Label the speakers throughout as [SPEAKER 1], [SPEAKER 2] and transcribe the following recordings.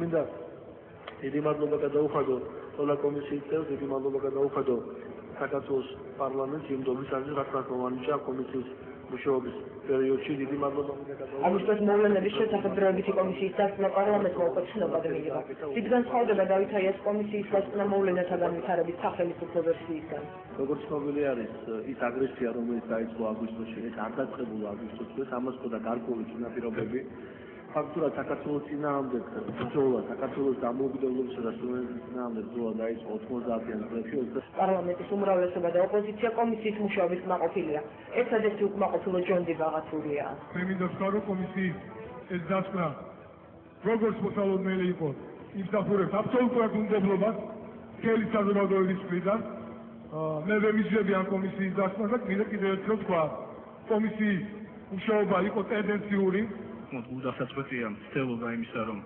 [SPEAKER 1] მინდა დიდი მადლობა გადაუხადო ყველა კომისიის წევრს, დიდი მადლობა გადაუხადო საქართველოს პარლამენტს იმ დომისაზე, რაც განმანიჭა კომისიის მუშაობის პერიოდში. დიდი მადლობა მინდა გადაუხადო.
[SPEAKER 2] აგვისტოს მოვლენების შესახებ დროებითი კომისიის დასკვნა პარლამენტმა უკვე ცნობად მიიღო. დიდ განსხვავდება დავით აიას კომისიის დასკვნა მოვლენათა განვითარების სახელმწიფო ვერსიისგან.
[SPEAKER 1] როგორც ცნობილი არის, ის აგრესია, რომელიც დაიწყო აგვისტოში, ეს არ დაწყებულა აგვისტოში, ამას ხოდა გარკვეული წინაპირობები. ფაქტურად საქართველოს წინააღმდეგ ბრძოლა, საქართველოს დამოუკიდებლობისა და სუვერენიტეტის წინააღმდეგ ბრძოლა დაიწყო 90-იან წლებში.
[SPEAKER 2] პარლამენტის უმრავლესობა და ოპოზიცია კომისიის მუშაობის კმაყოფილია. ერთადერთი უკმაყოფილო ჯონდი ბაღათურია.
[SPEAKER 3] მე მინდა ვთქვა, რომ კომისიის ეს დასკვნა როგორც მოსალოდნელი იყო, იმსახურებს აბსოლუტურად უნდობლობას მთელი საზოგადოების მხრიდან. მე ვემიჯნები ამ კომისიის დასკვნას და კიდევ ერთხელ ვთქვა, კომისიის მუშაობა იყო ტენდენციური.
[SPEAKER 4] უდასაწყვეტია მცდელობა იმისა, რომ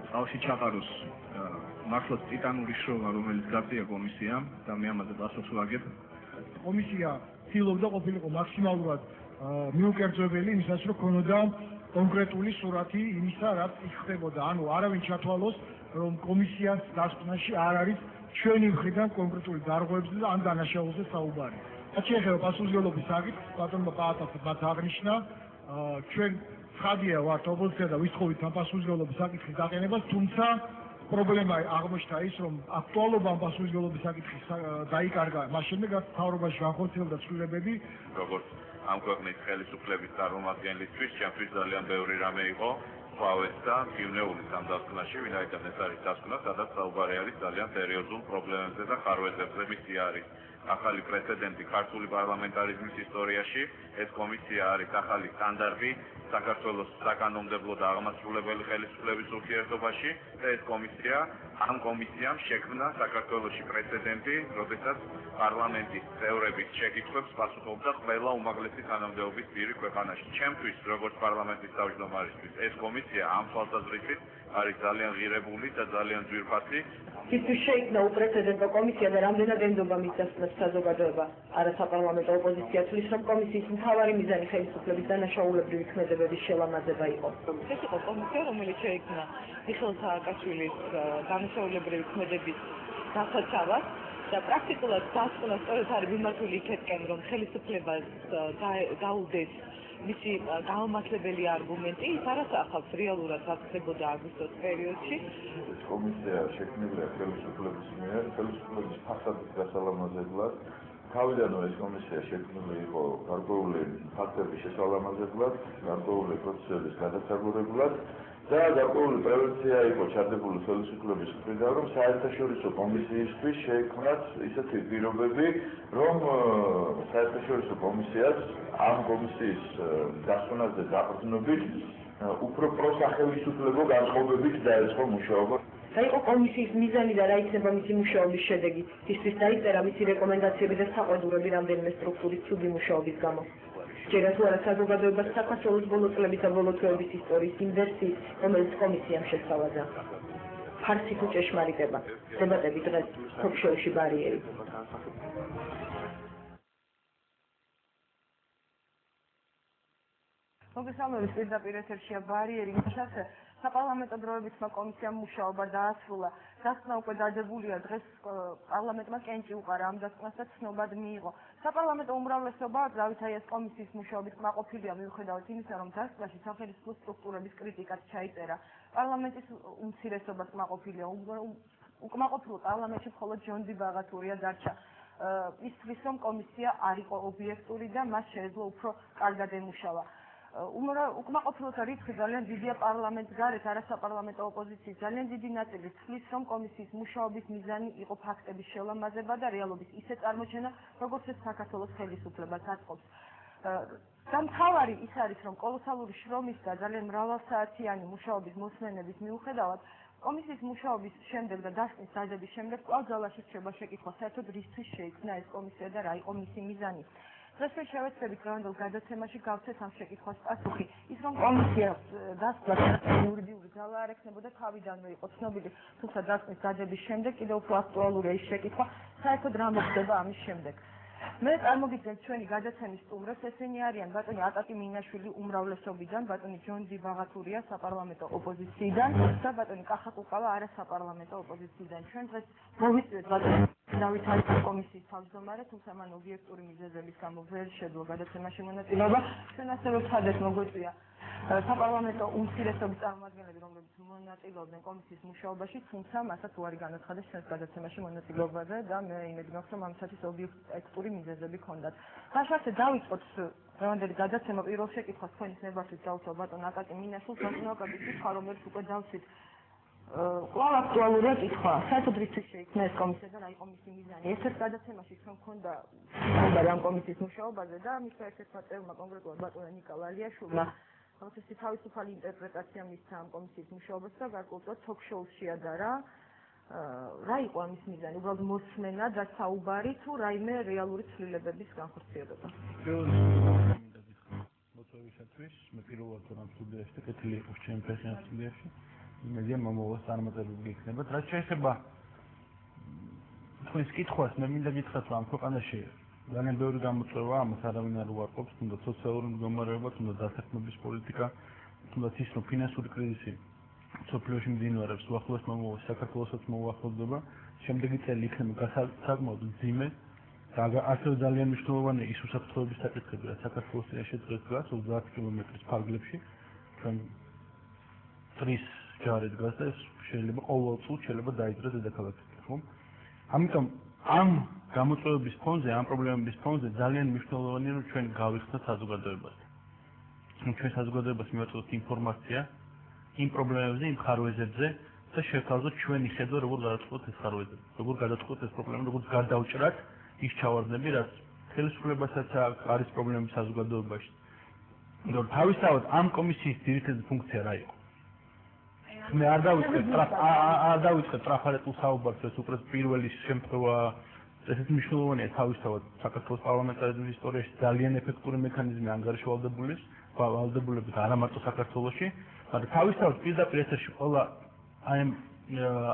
[SPEAKER 4] წყალში ჩაყაროს მართლაც ტიტანური შრომა, რომელიც გაწია კომისიამ და მე ამაზე პასუხს ვაგებ.
[SPEAKER 3] კომისია ცდილობდა ყოფილიყო მაქსიმალურად მიუკერძებელი იმისას, რომ ქონოდა კონკრეტული სურათი იმისა, რაც ხდებოდა. ანუ არავინ ჩათვალოს, რომ კომისიას დასკვნაში არ არის ჩვენი მხრიდან კონკრეტული დარღვევებზე და ან დანაშაულზე საუბარი. რაც შეეხება პასუხისმგებლობის საკითხს, ბატონმა პაატასმა მათ აღნიშნა, ჩვენ ცხადია ვართ ოპოზიცია და ვისთხოვით ამ პასუხისმგებლობის საკითხის დაყენებას, თუმცა პრობლემა აღმოჩნდა ის, რომ აქტუალობა ამ პასუხისმგებლობის საკითხის დაიკარგა მას შემდეგ, რაც მთავრობაში განხორციელდა ცვლილებები.
[SPEAKER 5] როგორც ამ ქვეყნის ხელისუფლების წარმომადგენლისთვის, ჩემთვის ძალიან ბევრი რამე იყო ყვავეთ და მივნეულის ამ დასკვნაში, ვინაიდან ეს არის დასკვნა, სადაც საუბარი არის ძალიან სერიოზულ პრობლემებზე და ხარვეზებზე. მისი არის ახალი პრეცედენტი ქართული პარლამენტარიზმის ისტორიაში. ეს კომისია არის ახალი სტანდარტი საქართველოს საკანონმდებლო და აღმასრულებელი ხელისუფლების ურთიერთობაში და ეს კომისია ამ კომისიამ შექმნა საქართველოში პრეცედენტი, როდესაც პარლამენტის წევრების შეკითხვებს პასუხობდა ყველა უმაღლესი თანამდებობის პირი ქვეყანაში. ჩემთვის, როგორც პარლამენტის თავმჯდომარისთვის, ეს კომისია ამ თვალსაზრისით არის ძალიან ღირებული და ძალიან ძვირფასი.
[SPEAKER 2] Ის შეიქმნა უპრეცედენტო კომისია და რამდენად ენდობა მის დასკვნას საზოგადოება. არასაპარლამენტო ოპოზიცია თვლის, რომ კომისიის მთავარი მიზანი ხელისუფლების დანაშაულებრივი ქმედებების შელამაზება იყო.
[SPEAKER 6] ეს იყო კომისია, რომელიც შეიქმნა მიხეილ სააკაშვილის დანაშაულებრივი ქმედების დასაცავად და პრაქტიკულად დასკვნა სწორედ არის მიმართული იქეთკენ, რომ ხელისუფლებას დაუდეს მისი გამომართლებელი არგუმენტი, ის არასახავს რეალურად რაც ხდებოდა აგვისტოს პერიოდში.
[SPEAKER 7] კომისია შექმნილია ხელისუფლების მიერ, ხელისუფლების ფასადის გასალამაზებლად. თავიდანვე ეს კომისია შექმნილი იყო გარკვეული ფაქტების შესალამაზებლად, გარკვეული პროცესების გადასაგურებლად და გარკვეული პრევენცია იყო ჩადებული ხელისუფლების მხრიდან, რომ საერთაშორისო კომისიისთვის შეიქმნათ ისეთი პირობები, რომ საერთაშორისო კომისიას ამ კომისიის დასკვნაზე დაყრდნობით უფრო პროსახელისუფლებო განწყობებით დაეწყო მუშაობა.
[SPEAKER 2] და იყო კომისიის მიზანი და რა იქნება მისი მუშაობის შედეგი. ისთვის დაიწერა მისი რეკომენდაციები და საყვედურები რამდენიმე სტრუქტურის ცუდი მუშაობის გამო. ჯერა თუ არა საზოგადოებას საქართველოს ბოლო წლების და ბოლო თვეების ისტორიის იმ ვერსიით, რომელიც კომისიამ შესთავაზა. ფარსი თუ ჭეშმარიტება. დებატები დღეს თოქ-შოუში ბარიერი. მოგესალმებით, პირდაპირ ეთერშია ბარიერი. შესაძლოა საპარლამენტო დროებითმა კომისიამ მუშაობა დაასრულა. დასკვნა უკვე დადებულია, დღეს პარლამენტმა კენჭი უყარა ამ დასკვნას და ცნობად მიიღო. საპარლამენტო უმრავლესობა დავით აიას კომისიის მუშაობის კმაყოფილია მიუხედავად იმისა, რომ დასკვნაში სახელმწიფო სტრუქტურების კრიტიკაც ჩაიწერა. პარლამენტის უმცირესობა კმაყოფილია. უკმაყოფილო პარლამენტში მხოლოდ ჯონდი ბაღათურია დარჩა. ის თვლის, რომ კომისია არ იყო ობიექტური და მას შეეძლო უფრო კარგად ემუშავა. უკმაყოფილოთა რიცხვი ძალიან დიდია პარლამენტს გარეთ, არასაპარლამენტო ოპოზიციის ძალიან დიდი ნაწილი თვლის, რომ კომისიის მუშაობის მიზანი იყო ფაქტების შელამაზება და რეალობის ისე წარმოჩენა, როგორც ეს საქართველოს ხელისუფლებას აწყობს. და მთავარი ის არის, რომ კოლოსალური შრომის და ძალიან მრავალსაათიანი მუშაობის მოსმენების მიუხედავად, კომისიის მუშაობის შემდეგ და დასკვნის დაძაბვის შემდეგ კვლავ ძალაში რჩება შეკითხვა, საერთოდ რისთვის შეიქმნა ეს კომისია და რა იყო მისი მიზანი. დღეს შევეცდებით დღევანდელ გადაცემაში გავცეთ ამ შეკითხვას პასუხი. ის რომ კომისიას დასკვნა იურიდიული ძალა არ ექნებოდა თავიდანვე იყო ცნობილი, თუმცა დასკვნის დაძაბვის შემდეგ კიდევ უფრო აქტუალურია ის შეკითხვა, საერთოდ რა მოხდება ამის შემდეგ. მე წარმოგიდგენთ ჩვენი გადაცემის სტუმრებს, ესენი არიან ბატონი აკაკი მინაშვილი უმრავლესობიდან, ბატონი ჯონჯი ბაღათურია საპარლამენტო ოპოზიციიდან და ბატონი კახა კუკავა არასაპარლამენტო ოპოზიციიდან. ჩვენ დღეს მოვიწვიეთ ბატონი დავით არქივის კომისიის თავმჯდომარე, თუმცა მან ობიექტური მიზეზების გამო ვერ შეძლო გადაცემაში მონაწილეობა. ჩვენ ასევე ვცადეთ მოგვიწვია საპარლამენტო უმცირესობის წარმომადგენლები, რომლებიც მონაწილეობდნენ კომისიის მუშაობაში, თუმცა მასაც უარი განაცხადეს ჩვენს გადაცემაში მონაწილეობაზე და მე იმედი მაქვს, რომ ამისათვის ობიექტური მიზეზები ჰქონდათ. ხაშხაშე დავიწყოთ დღევანდელი გადაცემა პირველ შეკითხვას თქვენის ნებართვით დავუწყო ბატონ აკაკი მინაშვილს, ბატონ აკაკი კითხვა, რომელიც უკვე დავსვით კვლავ აქტუალურია კითხვა. საერთოდ რისთვის შეიქმნა ეს კომისია და რა იყო მისი მიზანი? ერთ-ერთ გადაცემაში ჩვენ გვქონდა ამ კომისიის მუშაობაზე და მისმა ერთ-ერთმა წევრმა, კონკრეტულად ბატონ ნიკა ვალიაშვილმა პროცესის თავისუფალი ინტერპრეტაცია მისცა ამ კომისიის მუშაობას და გარკვეულწილად თოქ-შოუს შეადარა. რა იყო ამის მიზანი? უბრალოდ მოსმენა და საუბარი თუ რაიმე რეალური ცვლილებების განხორციელება?
[SPEAKER 8] მოწვევისათვის მე პირველად რომ სტუდიაში და კეთილი იყო ჩემი ფეხიან სტუდიაში. იმედია მომავალ წარმატებული იქნება. რაც შეეხება თქვენს კითხვას, მე მინდა გითხრათ, რომ ამ ქვეყანაში ძალიან ბევრი გამოწვევა, ამას არავინ არ უარყოფს, თუნდაც სოციალური მდგომარეობა, თუნდაც დასაქმების პოლიტიკა, თუნდაც ის, რომ ფინანსური კრიზისი სოფლიოში მიმდინარეობს, უახლოეს მომავალში საქართველოსაც მოუახლოვდება. შემდეგი წელი იქნება საკმაოდ მძიმე და ასევე ძალიან მნიშვნელოვანია ის უსაფრთხოების საკითხები, რაც საქართველოს წინაშე დღეს დგას 30 კილომეტრის ფარგლებში. ჩვენ ტრის ჯარი დგას და შეიძლება ყოველ წუთს შეიძლება დაიძრას დედაქალაქში, ხომ? ამიტომ ამ გამოწვევების ფონზე, ამ პრობლემების ფონზე ძალიან მნიშვნელოვანია, რომ ჩვენ გავიხსნათ საზოგადოებას. ჩვენ საზოგადოებას მივაწოდოთ ინფორმაცია იმ პრობლემებზე, იმ ხარვეზებზე და შევთავაზოთ ჩვენი ხედვა, როგორ გადავწყვეტთ ეს ხარვეზები, როგორ გადავწყვეტთ ეს პრობლემა, როგორ გადავჭრათ ის ჩავარდნები, რაც ხელისუფლებასაც არის პრობლემები საზოგადოებაში. იმიტომ რომ თავისთავად ამ კომისიის ძირითადი ფუნქცია რა იყო? მე არ დავიწყებ ტრაფარეტულ საუბარს, ეს უკვე პირველი შემთხვევა, ესეც მნიშვნელოვანია თავისთავად საქართველოს პარლამენტარიზმის ისტორიაში ძალიან ეფექტური მექანიზმი ანგარიშვალდებულების არა მარტო საქართველოში, მაგრამ თავისთავად პირდაპირ ეთერში ყველა აი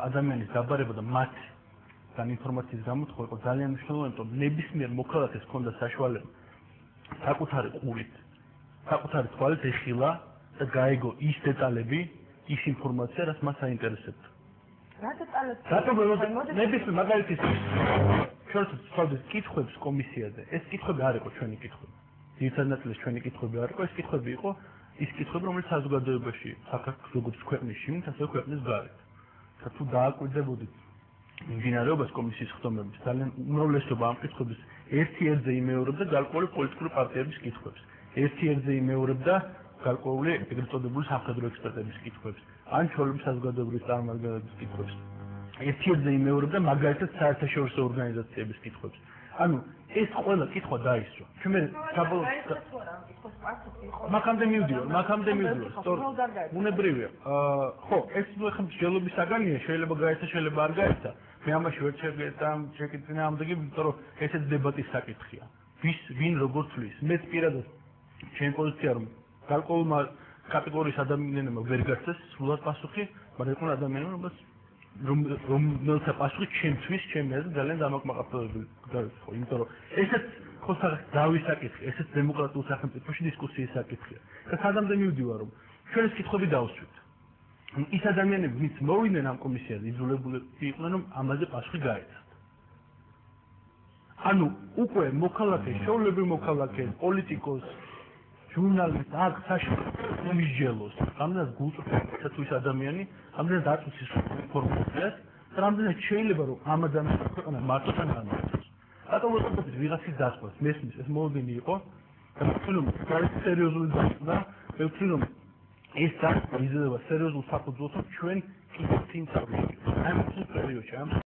[SPEAKER 8] ადამიანის დაბარება და მათგან ინფორმაციის გამოთხოვა იყო ძალიან მნიშვნელოვანი, რომ ნებისმიერ მოქალაქეს ჰქონდა საშუალება საკუთარი ყურით, საკუთარი თვალით ეხილა და გაეგო ის დეტალები, ის ინფორმაცია, რაც მას აინტერესებდა.
[SPEAKER 2] რა დეტალები?
[SPEAKER 8] რატომ ნებისმიერ მაგალითის შორტ კითხვებს კომისიაზე, ეს კითხვები არ იყო ჩვენი კითხვები. ძირითადად ნაწილი ჩვენი კითხვები არ იყო, ეს კითხვები იყო ის კითხვები, რომელიც საზოგადოებაში საქართველოს როგორც ქვეყნის შიგნით, ასევე ქვეყნის გარეთ. თუ დააკვირდებოდით მიმდინარეობას კომისიის ხდომების, ძალიან უმრავლესობა ამ კითხვების ერთ-ერთზე იმეორებდა გარკვეული პოლიტიკური პარტიების კითხვებს. ერთ-ერთზე იმეორებდა გარკვეული ეგრეთ წოდებული სამხედრო ექსპერტების კითხვებს, ან ჩვეულებრივი საზოგადოებრივი წარმომადგენლების კითხვებს. ერთ-ერთზე იმეორებდა მაგალითად საერთაშორისო ორგანიზაციების კითხვებს. ანუ ეს ყველა კითხვა დაისვა. ჩვენ საბოლოოდ მაგამდე მივდივარ, სწორედ უნებრივია. ხო, ეს ხომ მსჯელობის საგანია, შეიძლება გაეცა, შეიძლება არ გაეცა. მე ამაში ვერ შეკითხნა ამდენი, იმიტომ რომ ესეც დებატის საკითხია. ვინ როგორ თვლის? მე პირადად ჩემი პოზიცია რომ გარკვეულმა კატეგორიის ადამიანებმა ვერ გასცეს სრულად პასუხი, მაგრამ იყო ადამიანები, რომელთა პასუხი ჩემთვის, ჩემი აზრით ძალიან დამაკმაყოფილებელი იყო, იმიტომ რომ ესეც ხო დავის საკითხი, ესეც დემოკრატიულ სახელმწიფოში დისკუსიის საკითხია. და სადამდე მივდივარ, რომ ჩვენ ეს კითხვები დავსვით. ის ადამიანები, ვინც მოვიდნენ ამ კომისიაზე, იძულებული იყვნენ, რომ ამაზე პასუხი გაეცათ. ანუ უკვე მოქალაქე, ჩვეულებრივი მოქალაქე, პოლიტიკოს ჟურნალისტ აქ საშუალო მისჯელოს, რამდენად გულწრფელია თუ ის ადამიანი, რამდენად აწვის ის ინფორმაციას, და რამდენად შეიძლება რომ ამ ადამიანს ქვეყანა მარტოსან განმარტოს. რატომ ვუწევთ ვიღაცის დასკვას, მესმის ეს მოლოდინი იყო, და ვთქვი რომ არის სერიოზული დასკვნა, მე ვთქვი რომ ეს დასკვნა იძლევა სერიოზულ საფუძველს, რომ ჩვენ კიდევ წინ წავიდეთ. ამ პერიოდში